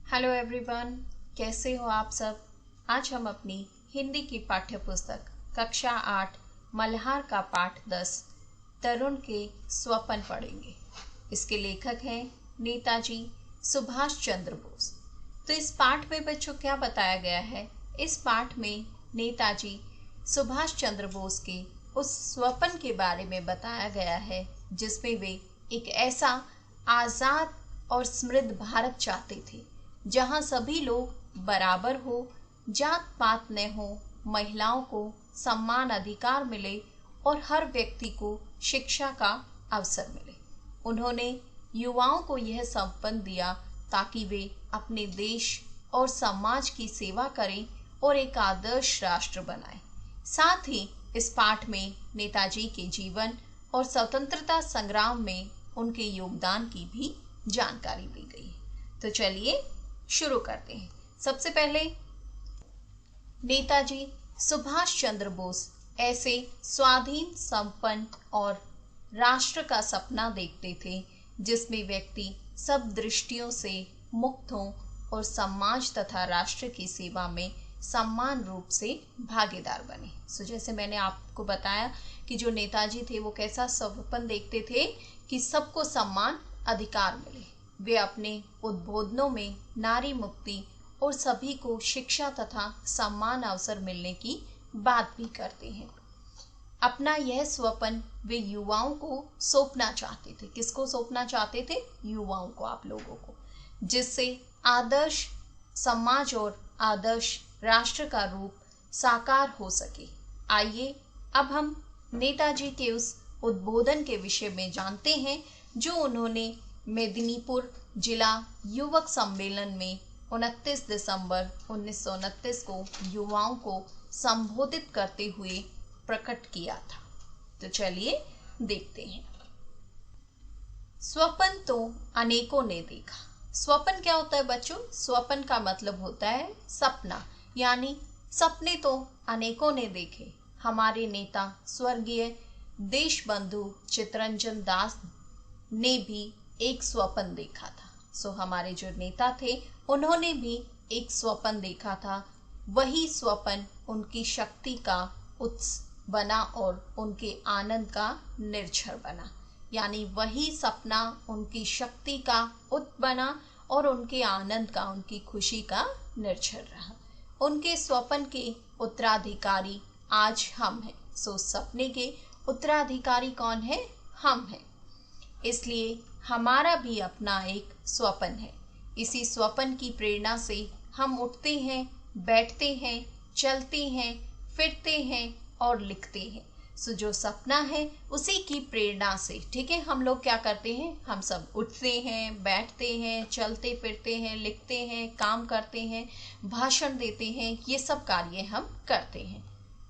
Hello everyone, कैसे हो आप सब। आज हम अपनी हिंदी की पाठ्य पुस्तक कक्षा 8 मल्हार का पाठ 10 तरुण के स्वप्न पढ़ेंगे। इसके लेखक हैं नेताजी सुभाष चंद्र बोस। तो इस पाठ में बच्चों क्या बताया गया है, इस पाठ में नेताजी सुभाष चंद्र बोस के उस स्वप्न के बारे में बताया गया है जिसमें वे एक ऐसा आज़ाद और समृद्ध भारत चाहते थे जहां सभी लोग बराबर हो, जात पात न हो, महिलाओं को सम्मान अधिकार मिले और हर व्यक्ति को शिक्षा का अवसर मिले। उन्होंने युवाओं को यह सपन दिया ताकि वे अपने देश और समाज की सेवा करें और एक आदर्श राष्ट्र बनाएं। साथ ही इस पाठ में नेताजी के जीवन और स्वतंत्रता संग्राम में उनके योगदान की भी जानकारी दी गई है। तो चलिए शुरू करते हैं। सबसे पहले नेताजी सुभाष चंद्र बोस ऐसे स्वाधीन, संपन्न और राष्ट्र का सपना देखते थे जिसमें व्यक्ति सब दृष्टियों से मुक्त हो और समाज तथा राष्ट्र की सेवा में समान रूप से भागीदार बने। जैसे मैंने आपको बताया कि जो नेताजी थे वो कैसा सपना देखते थे कि सबको सम्मान अधिकार मिले। वे अपने उद्बोधनों में नारी मुक्ति और सभी को शिक्षा तथा समान अवसर मिलने की बात भी करते हैं। अपना यह स्वप्न वे युवाओं को सौंपना चाहते थे। किसको सौंपना चाहते थे? युवाओं को, आप लोगों को, जिससे आदर्श समाज और आदर्श राष्ट्र का रूप साकार हो सके। आइए अब हम नेताजी के उस उद्बोधन के विषय में जानते हैं जो उन्होंने मेदिनीपुर जिला युवक सम्मेलन में 29 दिसंबर 1929 को युवाओं को संबोधित करते हुए प्रकट किया था। तो चलिए देखते हैं। स्वप्न तो अनेकों ने देखा। स्वप्न क्या होता है बच्चों? स्वप्न का मतलब होता है सपना, यानी सपने तो अनेकों ने देखे। हमारे नेता स्वर्गीय देशबंधु चित्तरंजन दास ने भी एक स्वप्न देखा था। हमारे जो नेता थे उन्होंने भी एक स्वप्न देखा था। वही स्वप्न उनकी शक्ति का उत्स बना और उनके आनंद का निर्झर बना, यानी वही सपना उनकी शक्ति का उत्स बना और उनके आनंद का, उनकी खुशी का निर्झर रहा। उनके स्वप्न के उत्तराधिकारी आज हम हैं। सपने के उत्तराधिकारी कौन है? हम हैं। इसलिए हमारा भी अपना एक स्वप्न है। इसी स्वप्न की प्रेरणा से हम उठते हैं, बैठते हैं, चलते हैं, फिरते हैं और लिखते हैं। जो सपना है उसी की प्रेरणा से, ठीक है, हम लोग क्या करते हैं? हम सब उठते हैं, बैठते हैं, चलते फिरते हैं, लिखते हैं, काम करते हैं, भाषण देते हैं, ये सब कार्य हम करते हैं।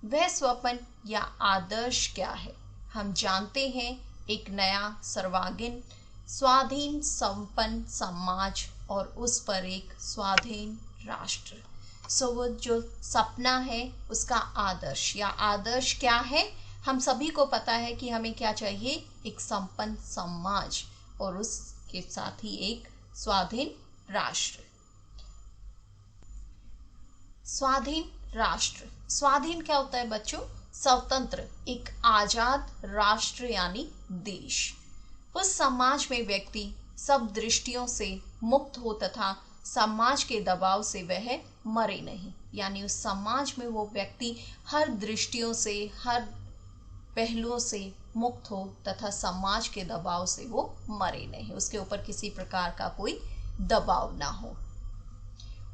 वह स्वप्न या आदर्श क्या है? हम जानते हैं, एक नया सर्वांगीण स्वाधीन संपन्न समाज और उस पर एक स्वाधीन राष्ट्र। वो जो सपना है उसका आदर्श या आदर्श क्या है? हम सभी को पता है कि हमें क्या चाहिए? एक संपन्न समाज और उसके साथ ही एक स्वाधीन राष्ट्र। स्वाधीन राष्ट्र, स्वाधीन क्या होता है बच्चों? स्वतंत्र, एक आजाद राष्ट्र यानी देश। उस समाज में व्यक्ति सब दृष्टियों से मुक्त हो तथा समाज के दबाव से वह मरे नहीं, यानी उस समाज में वो व्यक्ति हर दृष्टियों से, हर पहलुओं से मुक्त हो तथा समाज के दबाव से वो मरे नहीं, उसके ऊपर किसी प्रकार का कोई दबाव ना हो।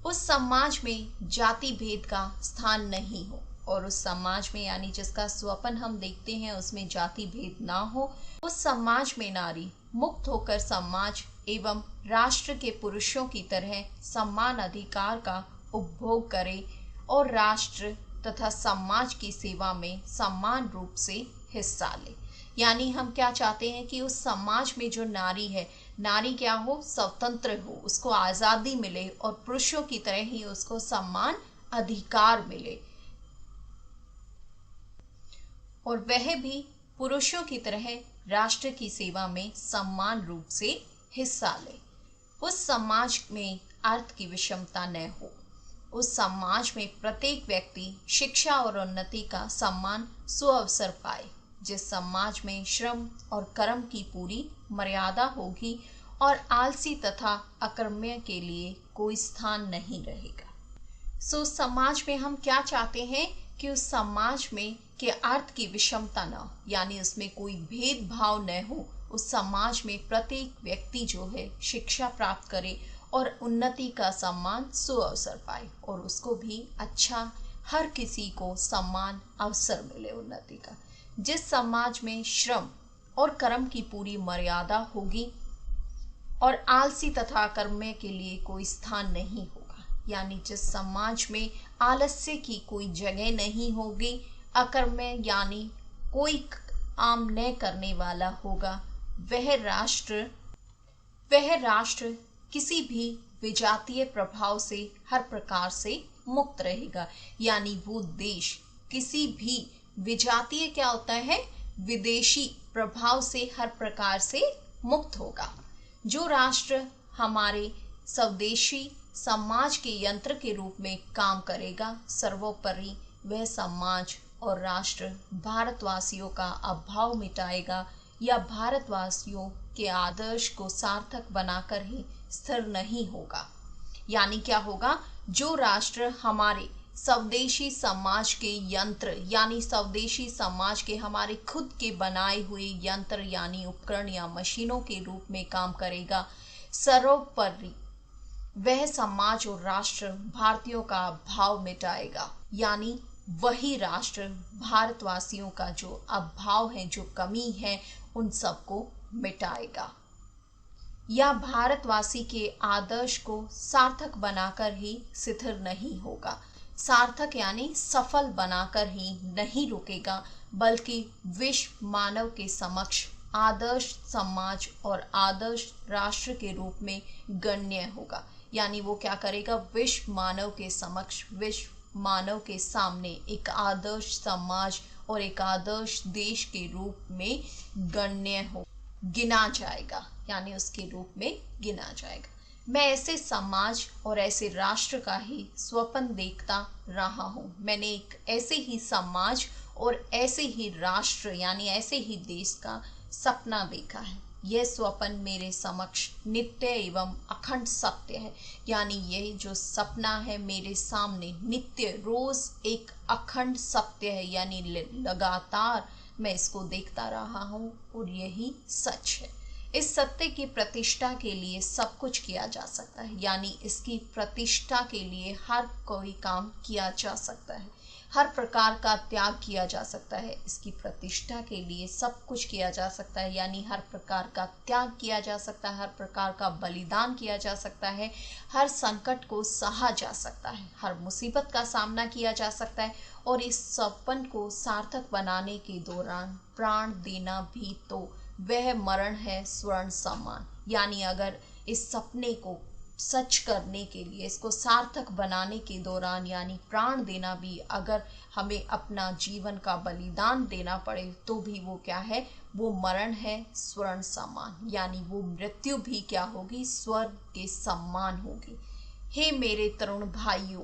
उस समाज में जाति भेद का स्थान नहीं हो और उस समाज में, यानी जिसका स्वप्न हम देखते हैं, उसमें जाति भेद ना हो। उस समाज में नारी मुक्त होकर समाज एवं राष्ट्र के पुरुषों की तरह समान अधिकार का उपभोग करे और राष्ट्र तथा समाज की सेवा में समान रूप से हिस्सा ले। यानी हम क्या चाहते हैं कि उस समाज में जो नारी है, नारी क्या हो? स्वतंत्र हो, उसको आज़ादी मिले और पुरुषों की तरह ही उसको समान अधिकार मिले और वह भी पुरुषों की तरह राष्ट्र की सेवा में समान रूप से हिस्सा ले। उस समाज में अर्थ की विषमता न हो। उस समाज में प्रत्येक व्यक्ति शिक्षा और उन्नति का सम्मान सुअवसर पाए, जिस समाज में श्रम और कर्म की पूरी मर्यादा होगी और आलसी तथा अकर्मण्य के लिए कोई स्थान नहीं रहेगा। समाज में हम क्या चाहते हैं कि उस समाज में के अर्थ की विषमता न हो, यानी उसमें कोई भेदभाव न हो। उस समाज में प्रत्येक व्यक्ति जो है शिक्षा प्राप्त करे और उन्नति का सम्मान सुअवसर पाए और उसको भी अच्छा, हर किसी को सम्मान अवसर मिले उन्नति का। जिस समाज में श्रम और कर्म की पूरी मर्यादा होगी और आलसी तथा अकर्मण्य के लिए कोई स्थान नहीं होगा, यानी जिस समाज में आलस्य की कोई जगह नहीं होगी, अकर्मण्य यानी कोई काम न करने वाला होगा, वह राष्ट्र किसी भी विजातीय प्रभाव से हर प्रकार से मुक्त रहेगा। यानी वो देश किसी भी विजातीय क्या होता है, विदेशी प्रभाव से हर प्रकार से मुक्त होगा। जो राष्ट्र हमारे स्वदेशी समाज के यंत्र के रूप में काम करेगा, सर्वोपरि वह समाज और राष्ट्र भारतवासियों का अभाव मिटाएगा या भारतवासियों के आदर्श को सार्थक बनाकर ही स्थिर नहीं होगा। यानी क्या होगा, जो राष्ट्र हमारे स्वदेशी समाज के यंत्र यानी स्वदेशी समाज के हमारे खुद के बनाए हुए यंत्र यानी उपकरण या मशीनों के रूप में काम करेगा, सर्वोपरि वह समाज और राष्ट्र भारतीयों का अभाव मिटाएगा। यानी वही राष्ट्र भारतवासियों का जो अभाव है, जो कमी है, उन सबको मिटाएगा या भारतवासी के आदर्श को सार्थक बनाकर ही स्थिर नहीं होगा। सार्थक यानी सफल बनाकर ही नहीं रुकेगा, बल्कि विश्व मानव के समक्ष आदर्श समाज और आदर्श राष्ट्र के रूप में गण्य होगा। यानी वो क्या करेगा, विश्व मानव के समक्ष, विश्व मानव के सामने एक आदर्श समाज और एक आदर्श देश के रूप में गण्य हो, गिना जाएगा, यानी उसके रूप में गिना जाएगा। मैं ऐसे समाज और ऐसे राष्ट्र का ही स्वप्न देखता रहा हूँ। मैंने एक ऐसे ही समाज और ऐसे ही राष्ट्र यानी ऐसे ही देश का सपना देखा है। यह स्वप्न मेरे समक्ष नित्य एवं अखंड सत्य है। यानी यह जो सपना है मेरे सामने नित्य रोज एक अखंड सत्य है, यानी लगातार मैं इसको देखता रहा हूँ और यही सच है। इस सत्य की प्रतिष्ठा के लिए सब कुछ किया जा सकता है, यानी इसकी प्रतिष्ठा के लिए हर कोई काम किया जा सकता है, हर प्रकार का त्याग किया जा सकता है। इसकी प्रतिष्ठा के लिए सब कुछ किया जा सकता है, यानी हर प्रकार का त्याग किया जा सकता है, हर प्रकार का बलिदान किया जा सकता है, हर संकट को सहा जा सकता है, हर मुसीबत का सामना किया जा सकता है और इस सपन को सार्थक बनाने के दौरान प्राण देना भी तो वह मरण है स्वर्ण समान। यानी अगर इस सपने को सच करने के लिए, इसको सार्थक बनाने के दौरान यानी प्राण देना भी अगर हमें अपना जीवन का बलिदान देना पड़े तो भी वो क्या है, वो मरण है स्वर्ण समान। यानी वो मृत्यु भी क्या होगी, स्वर्ग के समान होगी। हे मेरे तरुण भाइयों,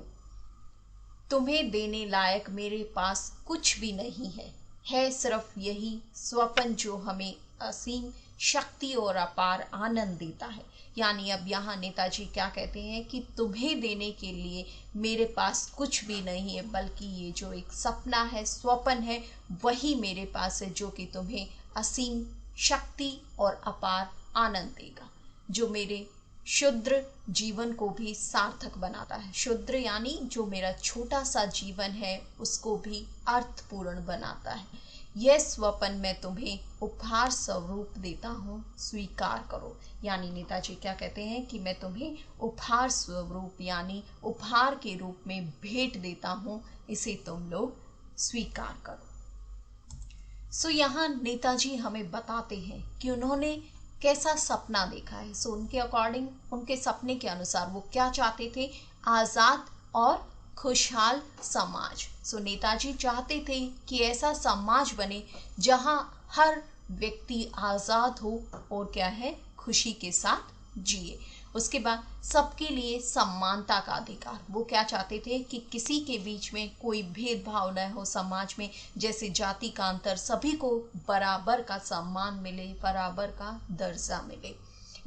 तुम्हें देने लायक मेरे पास कुछ भी नहीं है सिर्फ यही स्वप्न जो हमें असीम शक्ति और अपार आनंद देता है। यानी अब यहाँ नेताजी क्या कहते हैं कि तुम्हें देने के लिए मेरे पास कुछ भी नहीं है, बल्कि ये जो एक सपना है, स्वप्न है, वही मेरे पास है जो कि तुम्हें असीम शक्ति और अपार आनंद देगा, जो मेरे शुद्र जीवन को भी सार्थक बनाता है। शुद्र यानी जो मेरा छोटा सा जीवन है उसको भी अर्थपूर्ण बनाता है। यह स्वप्न मैं तुम्हें उपहार स्वरूप देता हूँ, स्वीकार करो। यानी नेताजी क्या कहते हैं कि मैं तुम्हें उपहार स्वरूप यानी उपहार के रूप में भेंट देता हूँ, इसे तुम लोग स्वीकार करो। यहाँ नेताजी हमें बताते हैं कि उन्होंने कैसा सपना देखा है। उनके अकॉर्डिंग, उनके सपने के अनुसार वो क्या चाहते थे, आजाद और खुशहाल समाज। नेताजी चाहते थे कि ऐसा समाज बने जहां हर व्यक्ति आजाद हो और क्या है, खुशी के साथ जिए। उसके बाद सबके लिए समानता का अधिकार। वो क्या चाहते थे कि किसी के बीच में कोई भेदभाव न हो समाज में, जैसे जाति का अंतर, सभी को बराबर का सम्मान मिले, बराबर का दर्जा मिले।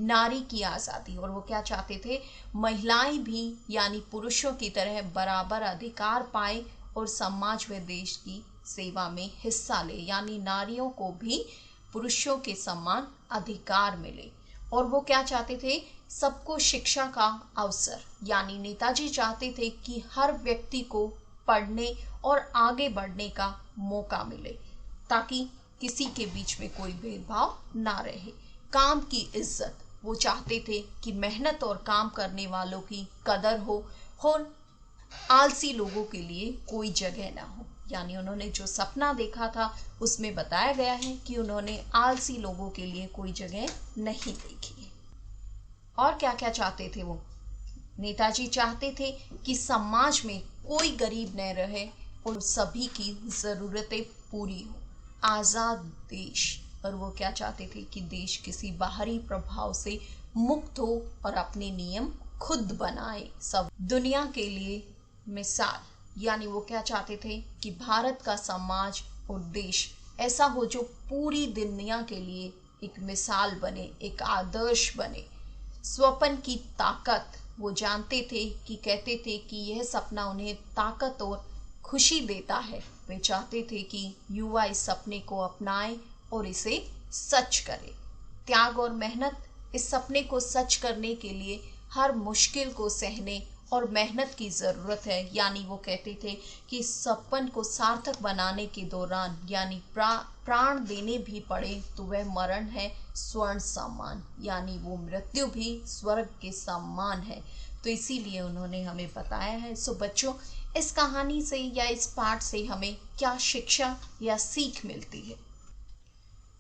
नारी की आज़ादी, और वो क्या चाहते थे, महिलाएं भी यानी पुरुषों की तरह बराबर अधिकार पाए और समाज व देश की सेवा में हिस्सा ले, यानी नारियों को भी पुरुषों के समान अधिकार मिले। और वो क्या चाहते थे, सबको शिक्षा का अवसर, यानी नेताजी चाहते थे कि हर व्यक्ति को पढ़ने और आगे बढ़ने का मौका मिले ताकि किसी के बीच में कोई भेदभाव ना रहे। काम की इज्जत, वो चाहते थे कि मेहनत और काम करने वालों की कदर हो और आलसी लोगों के लिए कोई जगह ना हो। यानी उन्होंने जो सपना देखा था उसमें बताया गया है कि उन्होंने आलसी लोगों के लिए कोई जगह नहीं देखी है। और क्या क्या चाहते थे वो, नेताजी चाहते थे कि समाज में कोई गरीब न रहे और सभी की जरूरतें पूरी हो। आजाद देश, और वो क्या चाहते थे कि देश किसी बाहरी प्रभाव से मुक्त हो और अपने नियम खुद बनाए, सब दुनिया के लिए मिसाल। यानी वो क्या चाहते थे कि भारत का समाज और देश ऐसा हो जो पूरी दुनिया के लिए एक मिसाल बने, एक आदर्श बने। स्वप्न की ताकत, वो जानते थे कि कहते थे कि यह सपना उन्हें ताकत और खुशी देता है। वे चाहते थे कि युवा इस सपने को अपनाएं और इसे सच करें। त्याग और मेहनत, इस सपने को सच करने के लिए हर मुश्किल को सहने और मेहनत की जरूरत है। यानी वो कहते थे कि सपन को सार्थक बनाने के दौरान यानी प्राण देने भी पड़े तो वह मरण है स्वर्ण समान, यानी वो मृत्यु भी स्वर्ग के समान है। तो इसीलिए उन्होंने हमें बताया है। सो बच्चों, इस कहानी से या इस पाठ से हमें क्या शिक्षा या सीख मिलती है?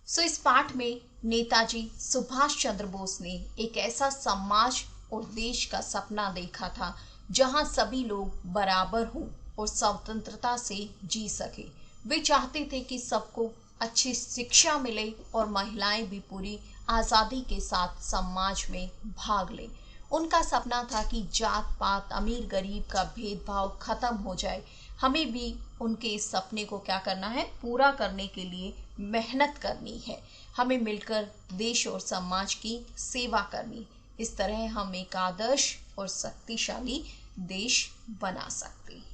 सो इस पाठ में नेताजी सुभाष चंद्र बोस ने एक ऐसा समाज और देश का सपना देखा था जहां सभी लोग बराबर हों और स्वतंत्रता से जी सके। वे चाहते थे कि सबको अच्छी शिक्षा मिले और महिलाएं भी पूरी आज़ादी के साथ समाज में भाग लें। उनका सपना था कि जात पात, अमीर गरीब का भेदभाव खत्म हो जाए। हमें भी उनके इस सपने को क्या करना है, पूरा करने के लिए मेहनत करनी है। हमें मिलकर देश और समाज की सेवा करनी। इस तरह हम एक आदर्श और शक्तिशाली देश बना सकते हैं।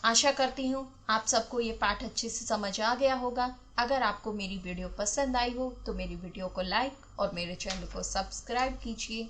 आशा करती हूँ आप सबको ये पाठ अच्छे से समझ आ गया होगा। अगर आपको मेरी वीडियो पसंद आई हो तो मेरी वीडियो को लाइक और मेरे चैनल को सब्सक्राइब कीजिए।